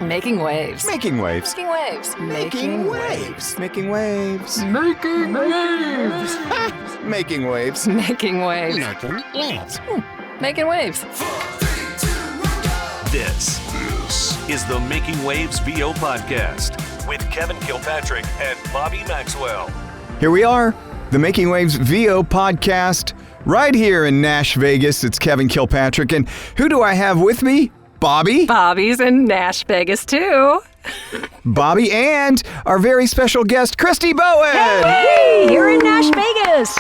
Making waves. Making waves. Making waves. Making waves. Making waves. Making waves. Making waves. Making waves. Making waves. Making waves. This is the Making Waves VO podcast with Kevin Kilpatrick and Bobbi Maxwell. Here we are, the Making Waves VO podcast, right here in Nash, Vegas. It's Kevin Kilpatrick, and who do I have with me? Bobbi. Bobbi's in Nash, Vegas, too. Bobbi and our very special guest, Christi Bowen. Hey, you're in Nash, Vegas.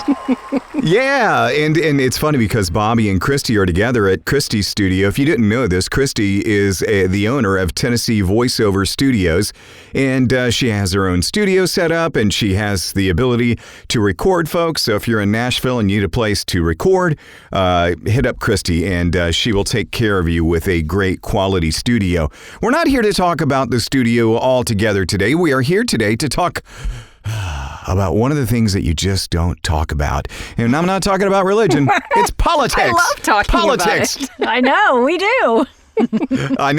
Yeah, and it's funny because Bobbi and Christi are together at Christi's studio. If you didn't know this, Christi is the owner of Tennessee Voiceover Studios, and she has her own studio set up, and she has the ability to record folks. So if you're in Nashville and you need a place to record, hit up Christi, and she will take care of you with a great quality studio. We're not here to talk about the studio all together today. We are here today to talk about one of the things that you just don't talk about. And I'm not talking about religion. It's politics. I love talking politics. about it. I know, we do. I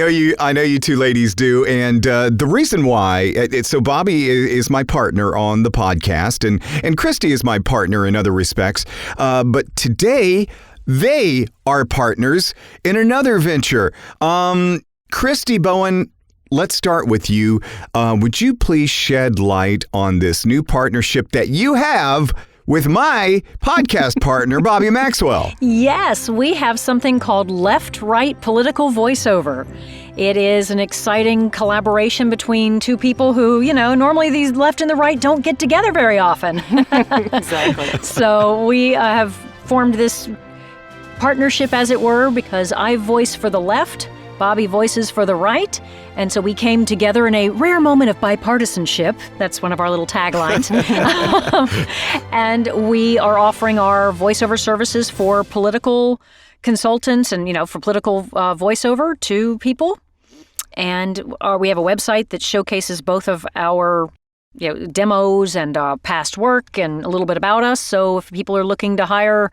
know you two ladies do. And the reason why, so Bobbi is my partner on the podcast, and Christi is my partner in other respects. But today, they are partners in another venture. Christi Bowen, let's start with you. Would you please shed light on this new partnership that you have with my podcast partner, Bobbi Maxwell? Yes, we have something called Left-Right Political Voiceover. It is an exciting collaboration between two people who, normally these left and the right don't get together very often. Exactly. So we have formed this partnership, as it were, because I voice for the left, Bobbi voices for the right, and so we came together in a rare moment of bipartisanship. That's one of our little taglines. And we are offering our voiceover services for political consultants and, for political voiceover to people. And we have a website that showcases both of our demos and past work and a little bit about us. So if people are looking to hire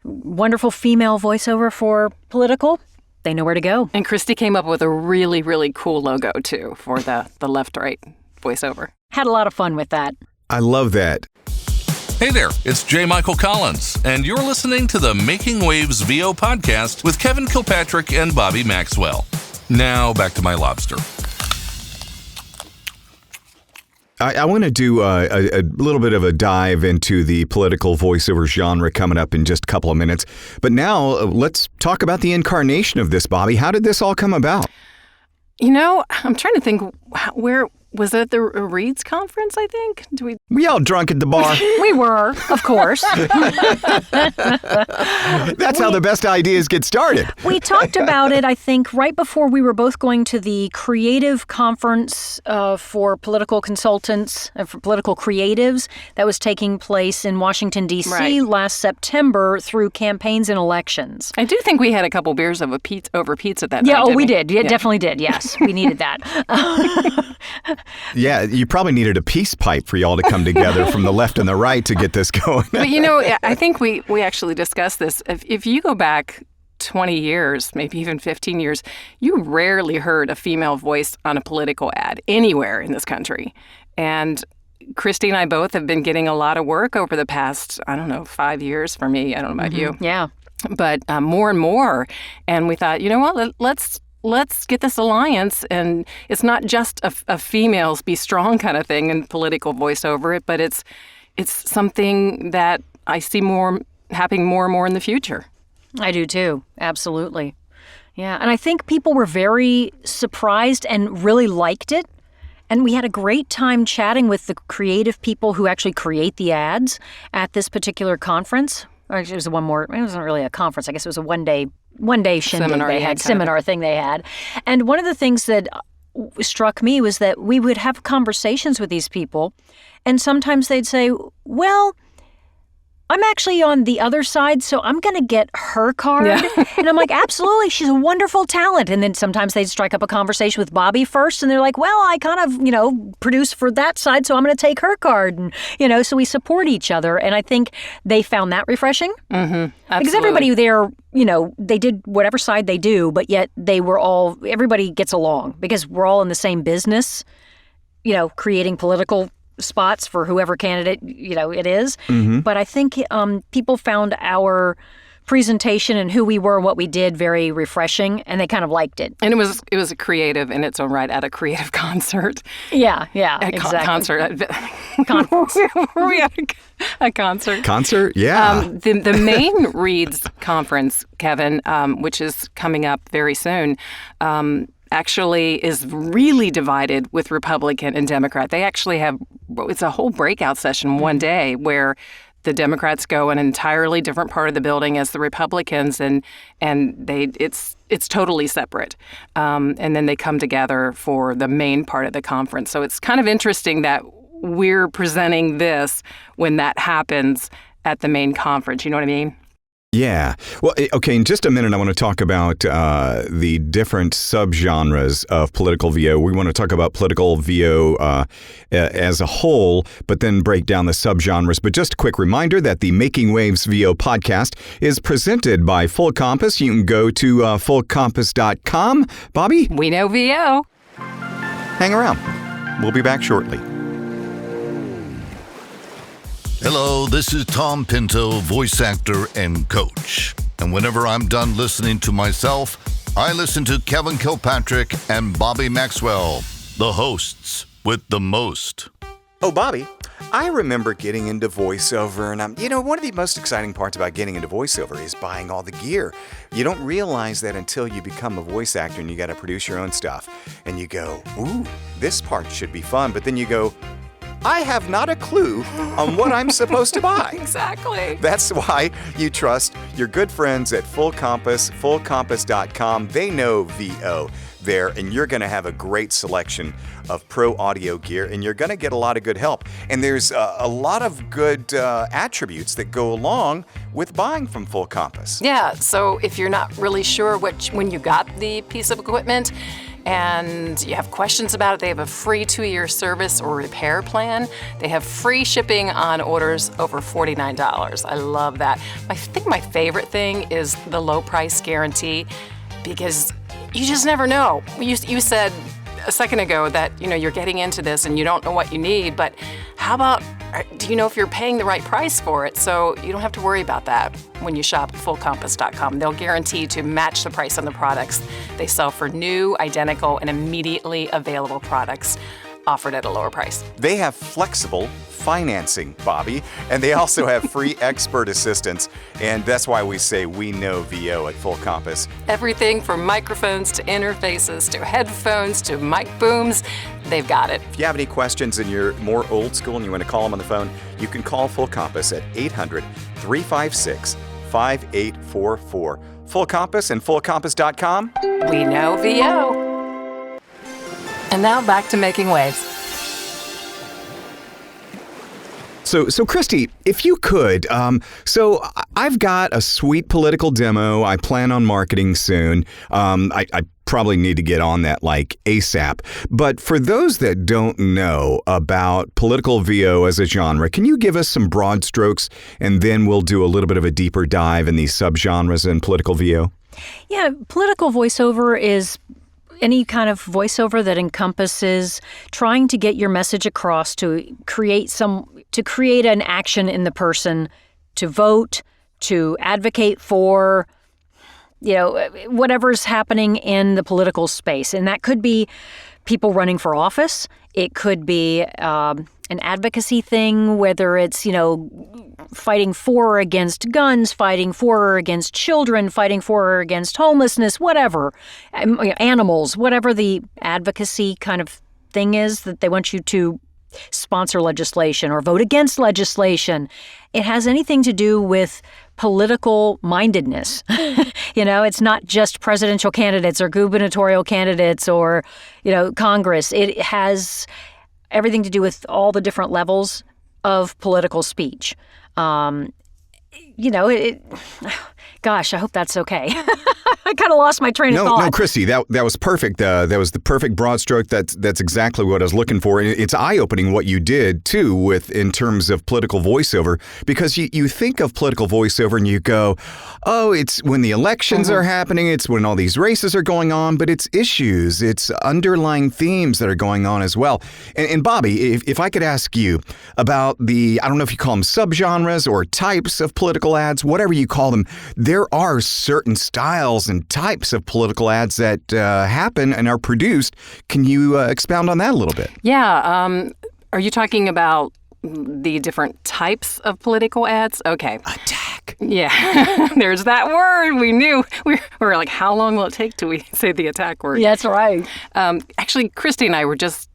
wonderful female voiceover for political, they know where to go. And Christi came up with a really, really cool logo, too, for the left-right voiceover. Had a lot of fun with that. I love that. Hey there, it's J. Michael Collins, and you're listening to the Making Waves VO podcast with Kevin Kilpatrick and Bobbi Maxwell. Now, back to my lobster. I want to do a little bit of a dive into the political voiceover genre coming up in just a couple of minutes. But now let's talk about the incarnation of this, Bobbi. How did this all come about? I'm trying to think, where was it? At the Reed's conference, I think? We all drunk at the bar. We were, of course. That's how the best ideas get started. We talked about it, I think, right before we were both going to the creative conference for political consultants, for political creatives, that was taking place in Washington, D.C. last September through campaigns and elections. I do think we had a couple beers over pizza that night. Yeah, we did. did. Yeah, definitely did. Yes, we needed that. Yeah, you probably needed a peace pipe for y'all to come together from the left and the right to get this going. But I think we actually discussed this. If you go back 20 years, maybe even 15 years, you rarely heard a female voice on a political ad anywhere in this country. And Christi and I both have been getting a lot of work over the past, 5 years for me. I don't know about you. Yeah. But more and more. And we thought, let's get this alliance, and it's not just a females be strong kind of thing in political voiceover, but it's something that I see happening more and more in the future. I do too, absolutely. Yeah, and I think people were very surprised and really liked it. And we had a great time chatting with the creative people who actually create the ads at this particular conference. Actually, it wasn't really a conference. I guess it was a one day shindig seminar thing they had. And one of the things that struck me was that we would have conversations with these people, and sometimes they'd say, well, I'm actually on the other side, so I'm going to get her card. Yeah. And I'm like, absolutely, she's a wonderful talent. And then sometimes they'd strike up a conversation with Bobbi first, and they're like, well, I kind of, produce for that side, so I'm going to take her card. And, so we support each other. And I think they found that refreshing. Mm-hmm. Absolutely. Because everybody there, they did whatever side they do, but yet everybody gets along because we're all in the same business, creating political spots for whoever candidate, it is. Mm-hmm. But I think people found our presentation and who we were and what we did very refreshing, and they kind of liked it. And it was a creative in its own right at a creative concert. Yeah, At exactly. Concert. Conference. Were we at a concert? Concert? Yeah. The main Reads conference, Kevin, which is coming up very soon, actually is really divided with Republican and Democrat. They actually it's a whole breakout session one day where the Democrats go an entirely different part of the building as the Republicans, and it's totally separate. And then they come together for the main part of the conference. So it's kind of interesting that we're presenting this when that happens at the main conference. You know what I mean? Yeah. Well, okay, in just a minute, I want to talk about the different subgenres of political VO. We want to talk about political VO as a whole, but then break down the subgenres. But just a quick reminder that the Making Waves VO podcast is presented by Full Compass. You can go to fullcompass.com. Bobbi? We know VO. Hang around. We'll be back shortly. Hello, this is Tom Pinto, voice actor and coach. And whenever I'm done listening to myself, I listen to Kevin Kilpatrick and Bobbi Maxwell, the hosts with the most. Oh, Bobbi, I remember getting into voiceover, and one of the most exciting parts about getting into voiceover is buying all the gear. You don't realize that until you become a voice actor and you got to produce your own stuff. And you go, ooh, this part should be fun. But then you go, I have not a clue on what I'm supposed to buy. Exactly. That's why you trust your good friends at Full Compass, fullcompass.com. They know VO there, and you're going to have a great selection of pro audio gear, and you're going to get a lot of good help. And there's a lot of good attributes that go along with buying from Full Compass. Yeah, so if you're not really sure when you got the piece of equipment, and you have questions about it, they have a free 2-year service or repair plan. They have free shipping on orders over $49. I love that. I think my favorite thing is the low price guarantee, because you just never know. You said a second ago that you're getting into this and you don't know what you need, but how about, do you know if you're paying the right price for it? So you don't have to worry about that when you shop at fullcompass.com. They'll guarantee to match the price on the products they sell for new, identical, and immediately available products offered at a lower price. They have flexible financing, Bobbi, and they also have free expert assistance, and that's why we say we know VO at Full Compass. Everything from microphones to interfaces to headphones to mic booms, they've got it. If you have any questions and you're more old school and you want to call them on the phone, you can call Full Compass at 800-356-5844. Full Compass and fullcompass.com. We know VO. And now back to Making Waves. So Christi, if you could, so I've got a sweet political demo I plan on marketing soon. I probably need to get on that like ASAP. But for those that don't know about political VO as a genre, can you give us some broad strokes, and then we'll do a little bit of a deeper dive in these subgenres in political VO? Yeah, political voiceover is any kind of voiceover that encompasses trying to get your message across, to create an action in the person, to vote, to advocate for, whatever's happening in the political space. And that could be people running for office. It could be an advocacy thing, whether it's, fighting for or against guns, fighting for or against children, fighting for or against homelessness, whatever, animals, whatever the advocacy kind of thing is that they want you to sponsor legislation or vote against legislation. It has anything to do with political mindedness. It's not just presidential candidates or gubernatorial candidates or, Congress. It has everything to do with all the different levels of political speech. Gosh, I hope that's okay. I kind of lost my train of thought. No, Christi, that was perfect. That was the perfect broad stroke. That's exactly what I was looking for. And it's eye-opening what you did, too, in terms of political voiceover, because you think of political voiceover and you go, oh, it's when the elections are happening, it's when all these races are going on, but it's issues, it's underlying themes that are going on as well. And Bobbi, if I could ask you about I don't know if you call them subgenres or types of political ads, whatever you call them, there are certain styles and types of political ads that happen and are produced. Can you expound on that a little bit? Yeah. Are you talking about the different types of political ads? Okay. Attack. Yeah. There's that word. We knew. We were like, how long will it take till we say the attack word? Yeah, that's right. Actually, Christi and I were just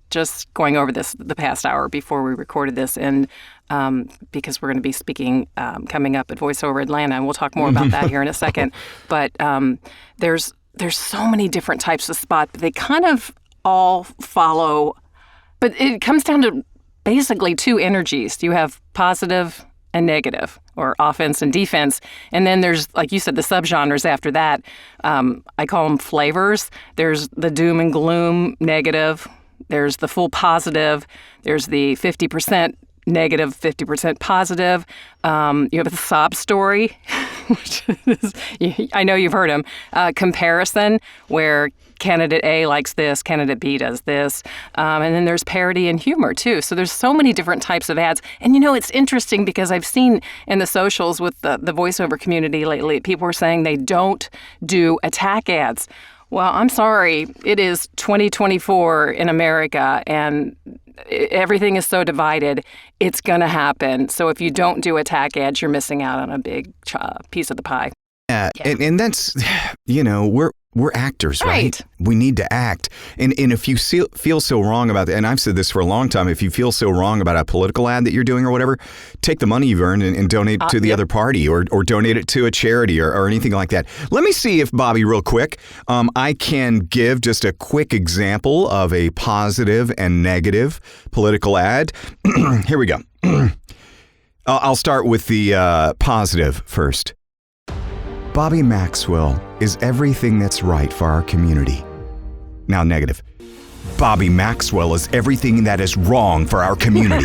going over this the past hour before we recorded this, and because we're going to be speaking coming up at VoiceOver Atlanta, and we'll talk more about that here in a second. But there's so many different types of spot, but they kind of all follow. But it comes down to basically two energies. You have positive and negative, or offense and defense. And then there's, like you said, the subgenres after that. I call them flavors. There's the doom and gloom negative. There's the full positive. There's the 50% negative, 50% positive. You have the sob story, which is, I know you've heard them. Comparison, where candidate A likes this, candidate B does this. And then there's parody and humor, too. So there's so many different types of ads. And, it's interesting because I've seen in the socials with the voiceover community lately, people are saying they don't do attack ads. Well, I'm sorry. It is 2024 in America, and everything is so divided. It's going to happen. So if you don't do attack ads, you're missing out on a big piece of the pie. Yeah. And that's, we're actors, right? We need to act. And if you feel so wrong about that, and I've said this for a long time, if you feel so wrong about a political ad that you're doing or whatever, take the money you've earned and donate it to the other party or donate it to a charity or anything like that. Let me see if, Bobbi, real quick, I can give just a quick example of a positive and negative political ad. Here we go. I'll start with the positive first. Bobbi Maxwell is everything that's right for our community. Now, negative. Bobbi Maxwell is everything that is wrong for our community.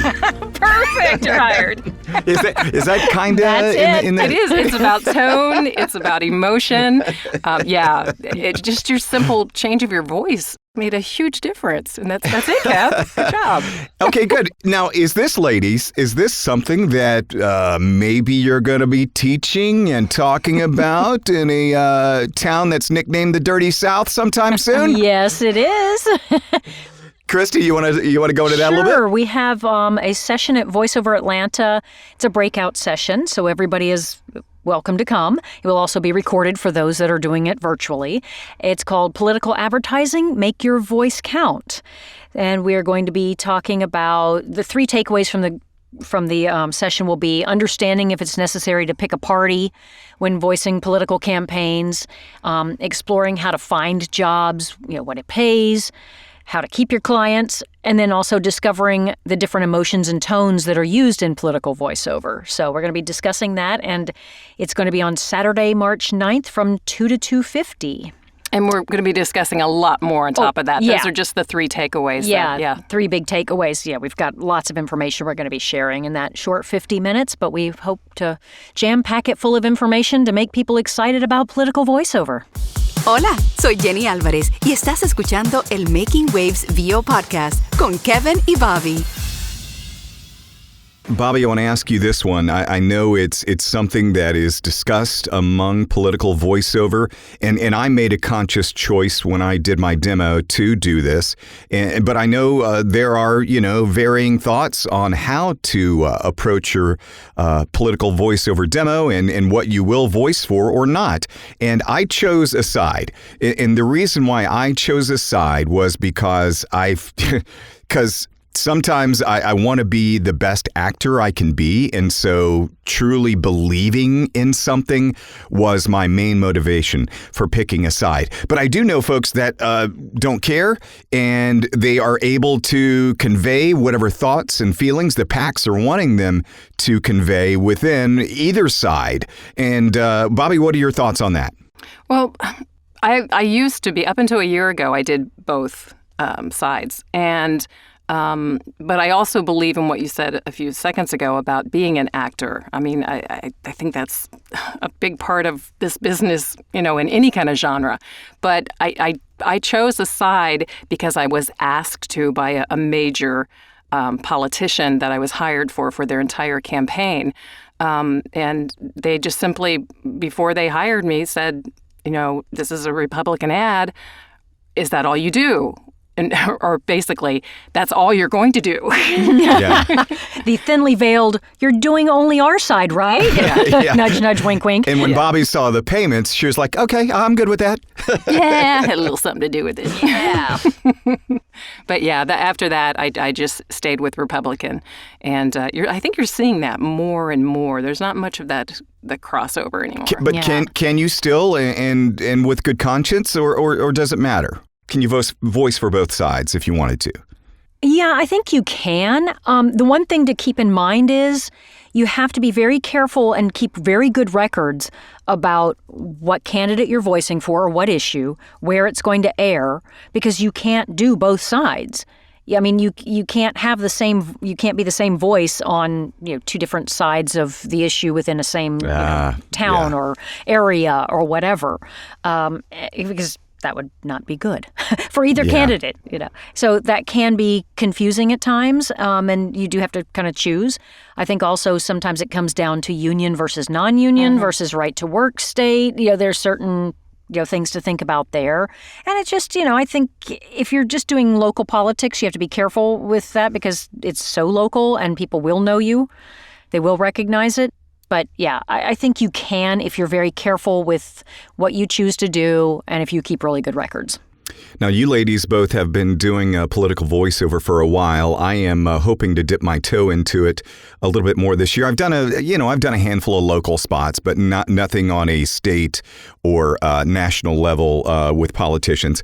Perfect, you're hired. Is that kind of in the... It is. It's about tone. It's about emotion. It's just your simple change of your voice made a huge difference. And that's it, Kev. Good job. Okay, good. Now, is this something that maybe you're going to be teaching and talking about in a town that's nicknamed the Dirty South sometime soon? Yes, it is. Christi, you want to go into that a little bit? Sure. We have a session at VoiceOver Atlanta. It's a breakout session, so everybody is welcome to come. It will also be recorded for those that are doing it virtually. It's called Political Advertising, Make Your Voice Count. And we are going to be talking about the three takeaways from the session will be understanding if it's necessary to pick a party when voicing political campaigns, exploring how to find jobs, what it pays, how to keep your clients, and then also discovering the different emotions and tones that are used in political voiceover. So we're going to be discussing that, and it's going to be on Saturday, March 9th from 2 to 2:50. And we're going to be discussing a lot more on top of that. Yeah. Those are just the three takeaways. Yeah, three big takeaways. Yeah, we've got lots of information we're going to be sharing in that short 50 minutes, but we hope to jam-pack it full of information to make people excited about political voiceover. Hola, soy Jenny Álvarez y estás escuchando el Making Waves VO Podcast con Kevin y Bobbi. Bobbi, I want to ask you this one. I know it's something that is discussed among political voiceover, and I made a conscious choice when I did my demo to do this. But I know there are, varying thoughts on how to approach your political voiceover demo and what you will voice for or not. And I chose a side. And the reason why I chose a side was because sometimes I want to be the best actor I can be. And so truly believing in something was my main motivation for picking a side. But I do know folks that don't care, and they are able to convey whatever thoughts and feelings the PACs are wanting them to convey within either side. And Bobbi, what are your thoughts on that? Well, I used to be, up until a year ago, I did both sides. And but I also believe in what you said a few seconds ago about being an actor. I mean, I think that's a big part of this business, in any kind of genre. But I chose a side because I was asked to by a major politician that I was hired for their entire campaign. And they just simply, before they hired me, said, this is a Republican ad. Is that all you do? Or basically, that's all you're going to do. Yeah. The thinly veiled, you're doing only our side, right? Yeah. Nudge, nudge, wink, wink. And when Bobbi saw the payments, she was like, okay, I'm good with that. Yeah, had a little something to do with it. Yeah. But yeah, after that, I just stayed with Republican. And I think you're seeing that more and more. There's not much of the crossover anymore. But can you still, and with good conscience, or does it matter? Can you voice for both sides if you wanted to? Yeah, I think you can. The one thing to keep in mind is you have to be very careful and keep very good records about what candidate you're voicing for or what issue, where it's going to air, because you can't do both sides. I mean, you can't have you can't be the same voice on two different sides of the issue within a same town or area or whatever, because that would not be good for either candidate, So that can be confusing at times, and you do have to kind of choose. I think also sometimes it comes down to union versus non-union versus right to work state. There's certain things to think about there. And it's just, I think if you're just doing local politics, you have to be careful with that because it's so local and people will know you. They will recognize it. But yeah, I think you can if you're very careful with what you choose to do and if you keep really good records. Now, you ladies both have been doing political voiceover for a while. I am hoping to dip my toe into it a little bit more this year. I've done a handful of local spots, but nothing on a state or national level with politicians.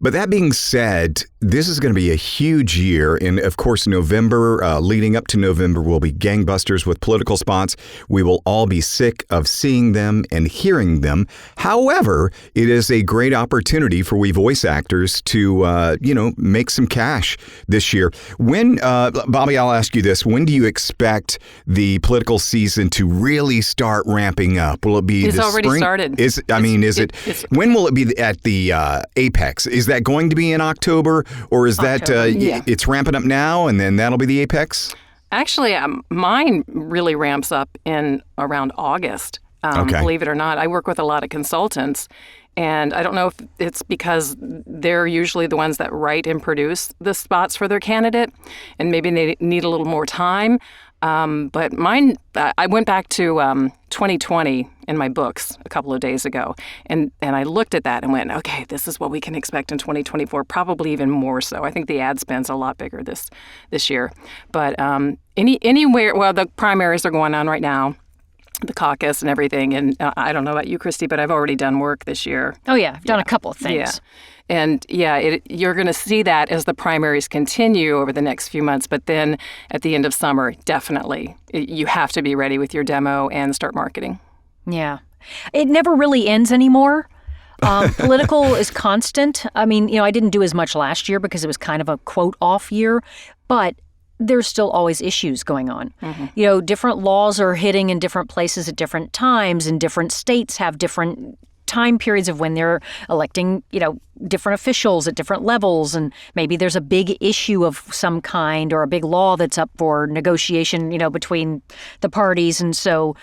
But that being said, this is going to be a huge year. And of course, November, leading up to November, will be gangbusters with political spots. We will all be sick of seeing them and hearing them. However, it is a great opportunity for we voice actors to, make some cash this year. When, Bobbi, I'll ask you this. When do you expect the political season to really start ramping up? Will it be It's this already spring? started. When will it be at the apex? Is that going to be in October, or is October, that it's ramping up now and then that'll be the apex? Actually, mine really ramps up in around August. Believe it or not, I work with a lot of consultants, and I don't know if it's because they're usually the ones that write and produce the spots for their candidate, and maybe they need a little more time. But mine, I went back to 2020 in my books a couple of days ago, and I looked at that and went, okay, this is what we can expect in 2024, probably even more so. I think the ad spend's a lot bigger this year. But anywhere, well, the primaries are going on right now, the caucus and everything, and I don't know about you, Christi, but I've already done work this year. Oh, yeah, I've done a couple of things. Yeah. And you're going to see that as the primaries continue over the next few months. But then at the end of summer, definitely, you have to be ready with your demo and start marketing. Yeah. It never really ends anymore. Political is constant. I mean, I didn't do as much last year because it was kind of a quote off year, but there's still always issues going on. Mm-hmm. Different laws are hitting in different places at different times, and different states have different time periods of when they're electing, different officials at different levels, and maybe there's a big issue of some kind or a big law that's up for negotiation, between the parties, and so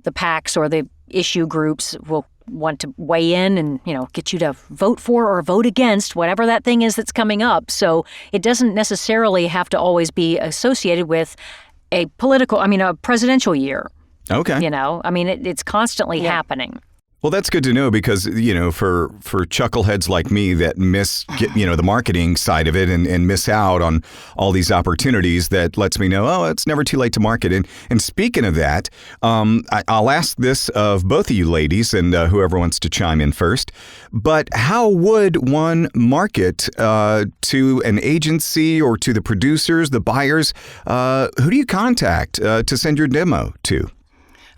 the PACs or the issue groups will want to weigh in and, get you to vote for or vote against whatever that thing is that's coming up. So it doesn't necessarily have to always be associated with a presidential year. Okay. It's constantly happening. Well, that's good to know because, for chuckleheads like me that miss, the marketing side of it and miss out on all these opportunities, that lets me know, it's never too late to market. And speaking of that, I'll ask this of both of you ladies and whoever wants to chime in first, but how would one market to an agency or to the producers, the buyers? Who do you contact to send your demo to?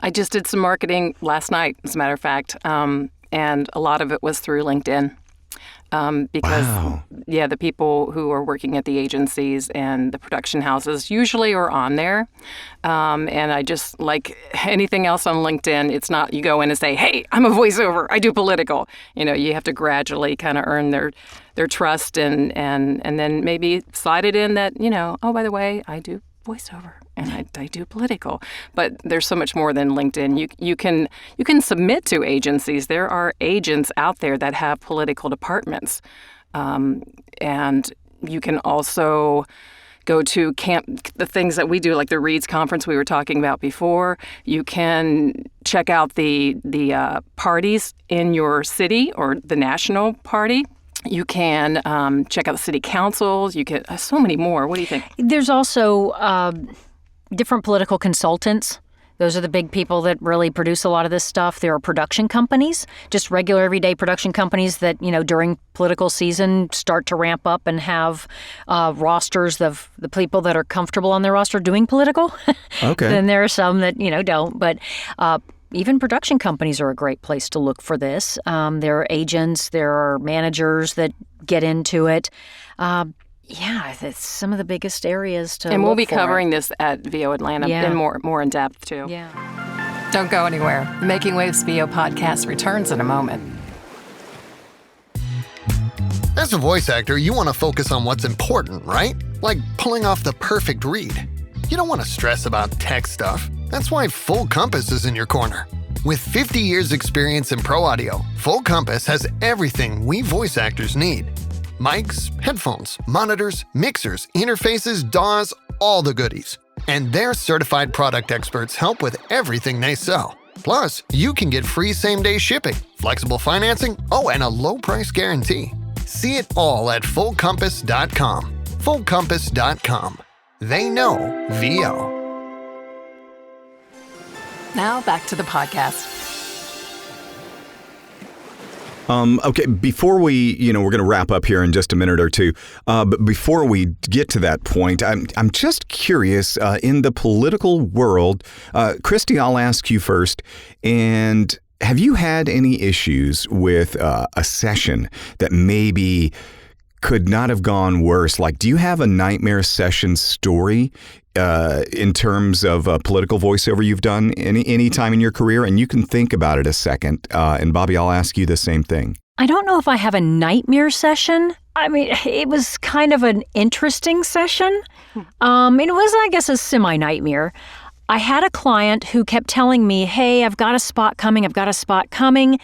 I just did some marketing last night, as a matter of fact, and a lot of it was through LinkedIn. Because, the people who are working at the agencies and the production houses usually are on there. And I just, like anything else on LinkedIn, it's not you go in and say, hey, I'm a voiceover, I do political. You have to gradually kind of earn their trust and then maybe slide it in that, by the way, I do voiceover and I do political. But there's so much more than LinkedIn. You can submit to agencies. There are agents out there that have political departments. And you can also go to the things that we do, like the Reads conference we were talking about before. You can check out the parties in your city or the national party. You can check out the city councils. You can so many more. What do you think? There's also different political consultants. Those are the big people that really produce a lot of this stuff. There are production companies, just regular everyday production companies that, during political season start to ramp up and have rosters of the people that are comfortable on their roster doing political. Okay. Then there are some that, don't. But even production companies are a great place to look for this. There are agents, there are managers that get into it. It's some of the biggest areas to look for. And we'll be covering this at VO Atlanta in more in depth, too. Yeah. Don't go anywhere. The Making Waves VO podcast returns in a moment. As a voice actor, you want to focus on what's important, right? Like pulling off the perfect read. You don't want to stress about tech stuff. That's why Full Compass is in your corner. With 50 years experience in pro audio, Full Compass has everything we voice actors need. Mics, headphones, monitors, mixers, interfaces, DAWs, all the goodies. And their certified product experts help with everything they sell. Plus, you can get free same-day shipping, flexible financing, and a low-price guarantee. See it all at fullcompass.com. Fullcompass.com. They know VO. Now back to the podcast. Okay, before we, we're going to wrap up here in just a minute or two. But before we get to that point, I'm just curious, in the political world, Christi, I'll ask you first. And have you had any issues with a session that maybe could not have gone worse? Like, do you have a nightmare session story in terms of political voiceover you've done any time in your career? And you can think about it a second. And Bobbi, I'll ask you the same thing. I don't know if I have a nightmare session. I mean, it was kind of an interesting session. It was, I guess, a semi-nightmare. I had a client who kept telling me, hey, I've got a spot coming.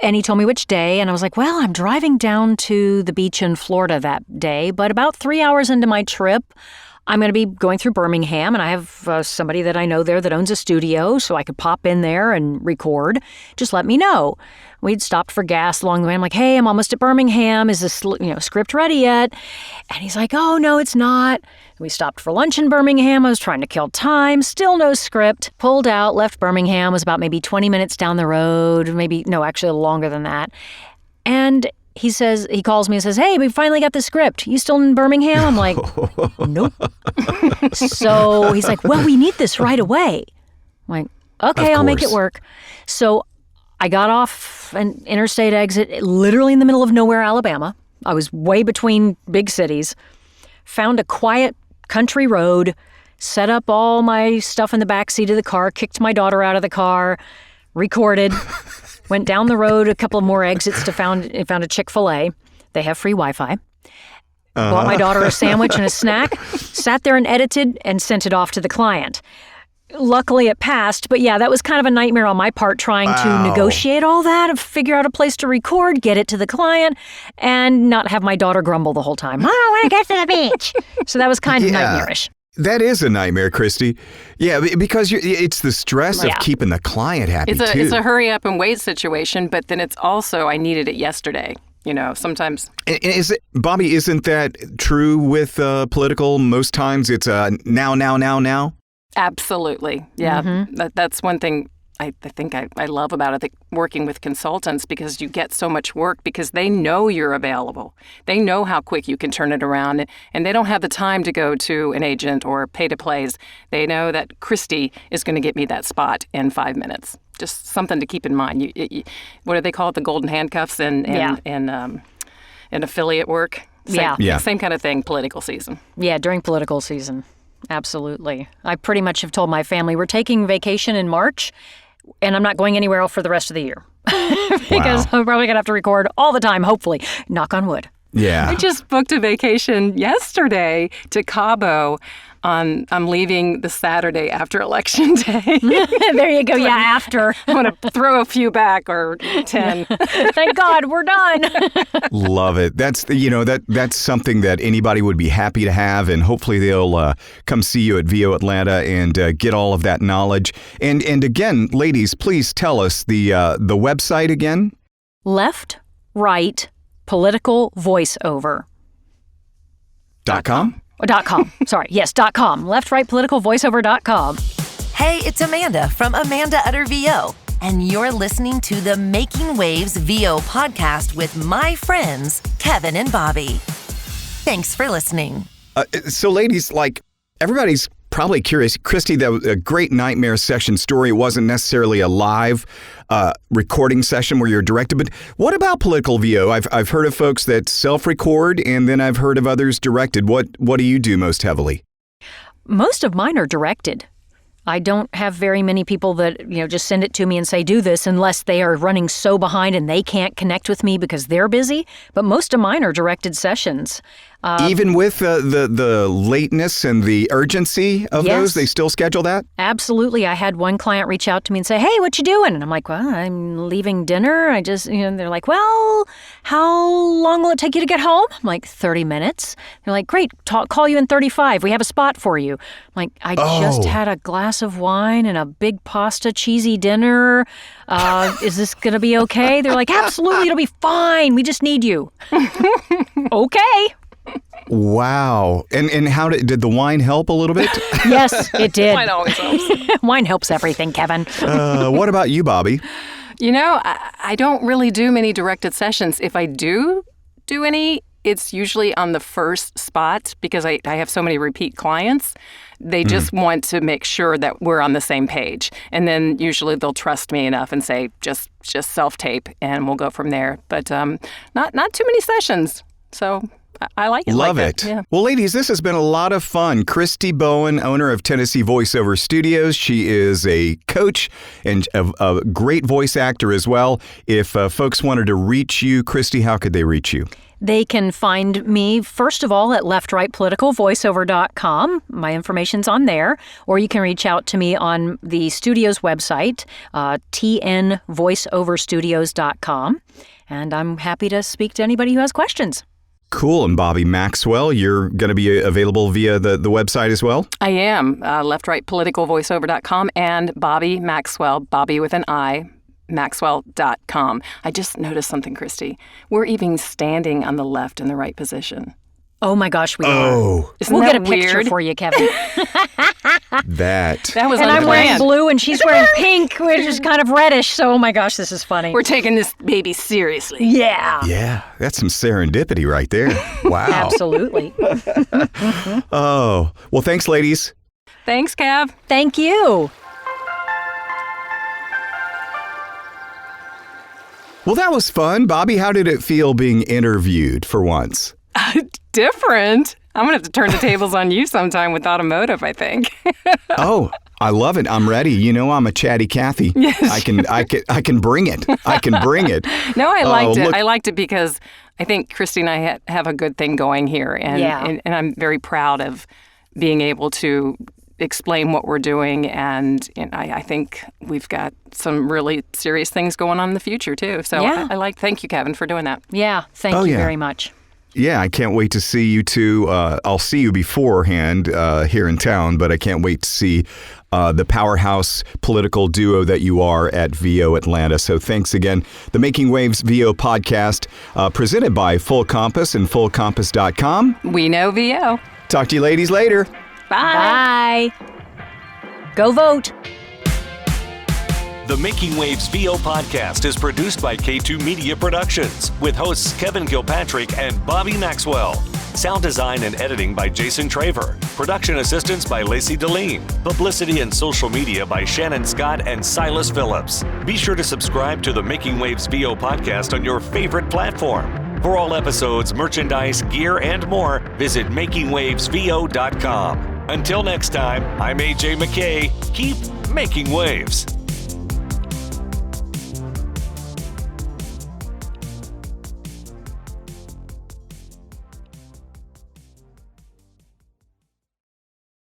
And he told me which day, and I was like, well, I'm driving down to the beach in Florida that day, but about 3 hours into my trip, I'm going to be going through Birmingham, and I have somebody that I know there that owns a studio, so I could pop in there and record. Just let me know. We'd stopped for gas along the way. I'm like, hey, I'm almost at Birmingham. Is this script ready yet? And he's like, oh, no, it's not. We stopped for lunch in Birmingham. I was trying to kill time. Still no script. Pulled out, left Birmingham. Was about maybe 20 minutes down the road. Actually longer than that. And he calls me and says, hey, we finally got the script. You still in Birmingham? I'm like, nope. So he's like, well, we need this right away. I'm like, okay, I'll make it work. So I got off an interstate exit, literally in the middle of nowhere, Alabama. I was way between big cities. Found a quiet country road, set up all my stuff in the back seat of the car, kicked my daughter out of the car, recorded, went down the road a couple more exits to found a Chick-fil-A. They have free Wi-Fi. Bought my daughter a sandwich and a snack, sat there and edited and sent it off to the client. Luckily, it passed, but that was kind of a nightmare on my part trying to negotiate all that and figure out a place to record, get it to the client, and not have my daughter grumble the whole time. I don't want to get to the beach. So that was kind of nightmarish. That is a nightmare, Christi. Yeah, because it's the stress of keeping the client happy, too. It's a hurry up and wait situation, but then it's also, I needed it yesterday. Sometimes. Bobbi, isn't that true with political? Most times it's now? Absolutely. Yeah. That's one thing I think I love about it, working with consultants, because you get so much work because they know you're available. They know how quick you can turn it around, and they don't have the time to go to an agent or pay to plays. They know that Christi is going to get me that spot in 5 minutes. Just something to keep in mind. What do they call it? The golden handcuffs in affiliate work? Same kind of thing, political season. Yeah, during political season. Absolutely. I pretty much have told my family we're taking vacation in March, and I'm not going anywhere else for the rest of the year. Because I'm probably going to have to record all the time, hopefully. Knock on wood. Yeah. I just booked a vacation yesterday to Cabo. I'm leaving the Saturday after Election Day. There you go. Yeah, after. I'm going to throw a few back, or 10. Thank God, we're done. Love it. That's something that anybody would be happy to have, and hopefully they'll come see you at VO Atlanta and get all of that knowledge. And again, ladies, please tell us the website again. Left, right, political voiceover. .com? .com. Sorry. Yes, .com. LeftRightPoliticalVoiceover.com. Hey, it's Amanda from Amanda Utter VO, and you're listening to the Making Waves VO podcast with my friends, Kevin and Bobbi. Thanks for listening. So, ladies, everybody's probably curious. Christi, that was a great nightmare session story. It wasn't necessarily a live recording session where you're directed, but what about political VO? I've heard of folks that self-record, and then I've heard of others directed. What do you do most heavily? Most of mine are directed. I don't have very many people that, just send it to me and say, do this, unless they are running so behind and they can't connect with me because they're busy. But most of mine are directed sessions. Even with the lateness and the urgency of those, they still schedule that? Absolutely. I had one client reach out to me and say, hey, what you doing? And I'm like, well, I'm leaving dinner. I just, they're like, well, how long will it take you to get home? I'm like, 30 minutes. They're like, great, call you in 35. We have a spot for you. I'm like, I just had a glass of wine and a big pasta cheesy dinner. Is this going to be okay? They're like, absolutely, it'll be fine. We just need you. Okay. Wow. And how did the wine help a little bit? Yes, it did. Wine always helps. Wine helps everything, Kevin. What about you, Bobbi? I don't really do many directed sessions. If I do any, it's usually on the first spot because I have so many repeat clients. They just want to make sure that we're on the same page. And then usually they'll trust me enough and say, just self-tape, and we'll go from there. But not too many sessions. So I like it. Love like it. Yeah. Well, ladies, this has been a lot of fun. Christi Bowen, owner of Tennessee Voiceover Studios. She is a coach and a great voice actor as well. If folks wanted to reach you, Christi, how could they reach you? They can find me, first of all, at leftrightpoliticalvoiceover.com. My information's on there. Or you can reach out to me on the studio's website, tnvoiceoverstudios.com. And I'm happy to speak to anybody who has questions. Cool. And Bobbi Maxwell, you're going to be available via the website as well? I am. Leftrightpoliticalvoiceover.com and Bobbi Maxwell, Bobbi with an I, Maxwell.com. I just noticed something, Christi. We're even standing on the left and the right position. Oh my gosh, we are. Oh. Isn't we'll that get a picture weird? For you, Kevin. That was and I'm wearing unplanned. blue and she's wearing pink, which is kind of reddish. So, oh my gosh, this is funny. We're taking this baby seriously. Yeah. Yeah, that's some serendipity right there. Wow. Absolutely. Oh, well, thanks, ladies. Thanks, Kev. Thank you. Well, that was fun. Bobbi, how did it feel being interviewed for once? Different. I'm going to have to turn the tables on you sometime with automotive, I think. Oh, I love it. I'm ready. I'm a chatty Cathy. Yes. I can bring it. I can bring it. No, I liked it. Look. I liked it because I think Christi and I have a good thing going here. And I'm very proud of being able to explain what we're doing. And I think we've got some really serious things going on in the future, too. So Yeah. thank you, Kevin, for doing that. Yeah. Thank you very much. Yeah, I can't wait to see you two. I'll see you beforehand here in town, but I can't wait to see the powerhouse political duo that you are at VO Atlanta. So thanks again. The Making Waves VO podcast presented by Full Compass and fullcompass.com. We know VO. Talk to you ladies later. Bye. Go vote. The Making Waves VO podcast is produced by K2 Media Productions with hosts Kevin Kilpatrick and Bobbi Maxwell. Sound design and editing by Jason Traver. Production assistance by Lacey Deline. Publicity and social media by Shannon Scott and Silas Phillips. Be sure to subscribe to the Making Waves VO podcast on your favorite platform. For all episodes, merchandise, gear, and more, visit makingwavesvo.com. Until next time, I'm AJ McKay. Keep making waves.